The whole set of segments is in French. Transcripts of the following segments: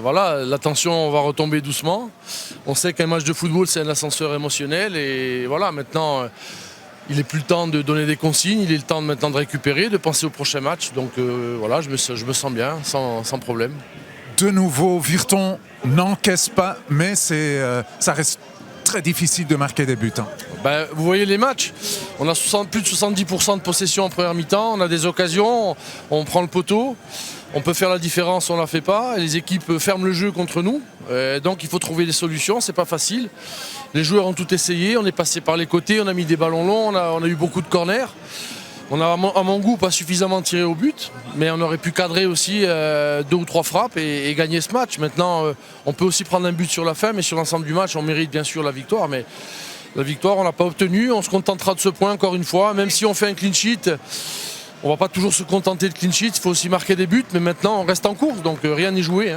voilà, la tension va retomber doucement. On sait qu'un match de football, c'est un ascenseur émotionnel. Et voilà, maintenant, il n'est plus le temps de donner des consignes. Il est le temps maintenant de récupérer, de penser au prochain match. Donc voilà, je me sens bien, sans problème. De nouveau, Virton n'encaisse pas, mais ça reste très difficile de marquer des buts. Ben, vous voyez les matchs, on a plus de 70% de possession en première mi-temps, on a des occasions, on prend le poteau, on peut faire la différence, on ne la fait pas, et les équipes ferment le jeu contre nous, donc il faut trouver des solutions, c'est pas facile. Les joueurs ont tout essayé, on est passé par les côtés, on a mis des ballons longs, on a eu beaucoup de corners. On a à mon goût pas suffisamment tiré au but, mais on aurait pu cadrer aussi 2 ou 3 frappes et gagner ce match. Maintenant, on peut aussi prendre un but sur la fin, mais sur l'ensemble du match, on mérite bien sûr la victoire. Mais la victoire, on ne l'a pas obtenue. On se contentera de ce point encore une fois. Même si on fait un clean sheet, on ne va pas toujours se contenter de clean sheet. Il faut aussi marquer des buts, mais maintenant, on reste en course, donc rien n'est joué.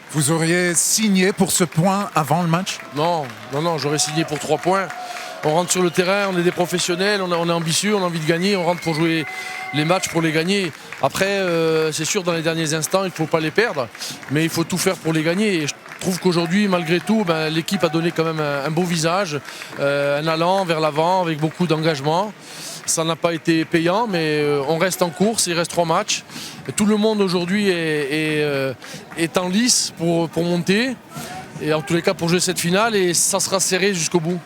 Vous auriez signé pour ce point avant le match? Non, j'aurais signé pour 3 points. On rentre sur le terrain, on est des professionnels, on est ambitieux, on a envie de gagner, on rentre pour jouer les matchs, pour les gagner. Après, c'est sûr, dans les derniers instants, il ne faut pas les perdre, mais il faut tout faire pour les gagner. Et je trouve qu'aujourd'hui, malgré tout, l'équipe a donné quand même un beau visage, un allant vers l'avant avec beaucoup d'engagement. Ça n'a pas été payant, mais on reste en course, il reste 3 matchs. Tout le monde aujourd'hui est en lice pour monter, et en tous les cas pour jouer cette finale, et ça sera serré jusqu'au bout.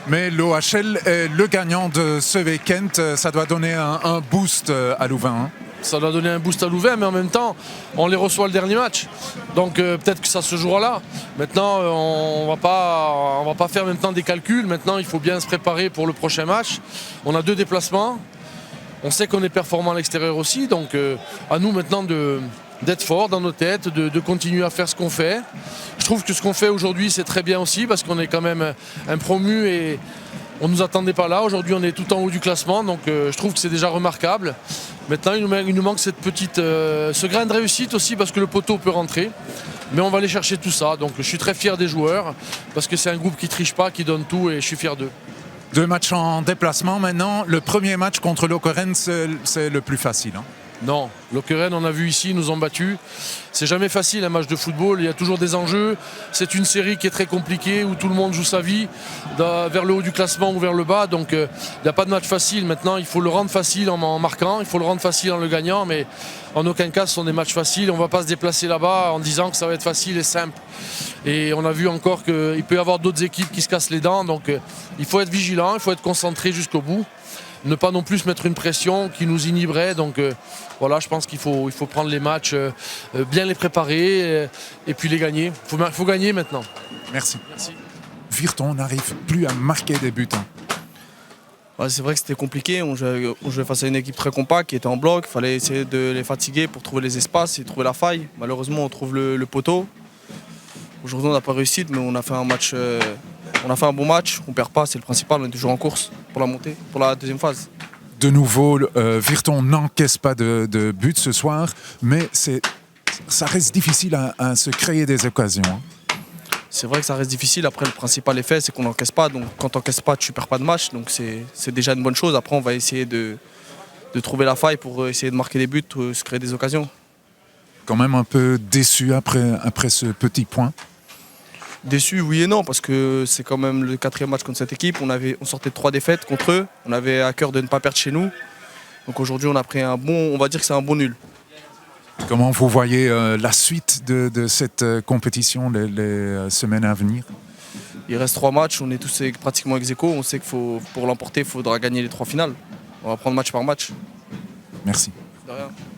Mais l'OHL est le gagnant de ce week-end. Ça doit donner un boost à Louvain. Ça doit donner un boost à Louvain, mais en même temps, on les reçoit le dernier match. Donc peut-être que ça se jouera là. Maintenant, on va pas faire maintenant des calculs. Maintenant, il faut bien se préparer pour le prochain match. On a 2 déplacements. On sait qu'on est performant à l'extérieur aussi. Donc à nous maintenant d'être fort dans nos têtes, de continuer à faire ce qu'on fait. Je trouve que ce qu'on fait aujourd'hui, c'est très bien aussi parce qu'on est quand même un promu et on ne nous attendait pas là. Aujourd'hui, on est tout en haut du classement, donc je trouve que c'est déjà remarquable. Maintenant, il nous manque ce grain de réussite aussi parce que le poteau peut rentrer. Mais on va aller chercher tout ça. Donc je suis très fier des joueurs parce que c'est un groupe qui ne triche pas, qui donne tout et je suis fier d'eux. 2 matchs en déplacement maintenant. Le premier match contre Lokeren, c'est le plus facile. Non, Lokeren, on a vu ici, ils nous ont battus. C'est jamais facile un match de football, il y a toujours des enjeux. C'est une série qui est très compliquée où tout le monde joue sa vie vers le haut du classement ou vers le bas. Donc il n'y a pas de match facile. Maintenant, il faut le rendre facile en marquant, il faut le rendre facile en le gagnant, mais en aucun cas ce sont des matchs faciles. On ne va pas se déplacer là-bas en disant que ça va être facile et simple. Et on a vu encore qu'il peut y avoir d'autres équipes qui se cassent les dents. Donc il faut être vigilant, il faut être concentré jusqu'au bout. Ne pas non plus mettre une pression qui nous inhiberait. Donc voilà, je pense qu'il faut prendre les matchs, bien les préparer et puis les gagner. Il faut gagner maintenant. Merci. Virton n'arrive plus à marquer des buts. Ouais, c'est vrai que c'était compliqué. On jouait face à une équipe très compacte qui était en bloc. Il fallait essayer de les fatiguer pour trouver les espaces et trouver la faille. Malheureusement, on trouve le poteau. Aujourd'hui, on n'a pas réussi, mais on a fait un match. On a fait un bon match, on ne perd pas, c'est le principal, on est toujours en course pour la montée, pour la deuxième phase. De nouveau, Virton n'encaisse pas de but ce soir, mais ça reste difficile à se créer des occasions. C'est vrai que ça reste difficile, après le principal effet c'est qu'on n'encaisse pas, donc quand tu n'encaisses pas tu ne perds pas de match, donc c'est déjà une bonne chose. Après on va essayer de trouver la faille pour essayer de marquer des buts, se créer des occasions. Quand même un peu déçu après ce petit point. Déçu, oui et non, parce que c'est quand même le 4e match contre cette équipe. On sortait de 3 défaites contre eux. On avait à cœur de ne pas perdre chez nous. Donc aujourd'hui, on a pris on va dire que c'est un bon nul. Comment vous voyez la suite de cette compétition, les semaines à venir? Il reste 3 matchs, on est tous pratiquement ex-aequo. On sait que pour l'emporter, il faudra gagner les 3 finales. On va prendre match par match. Merci. De rien.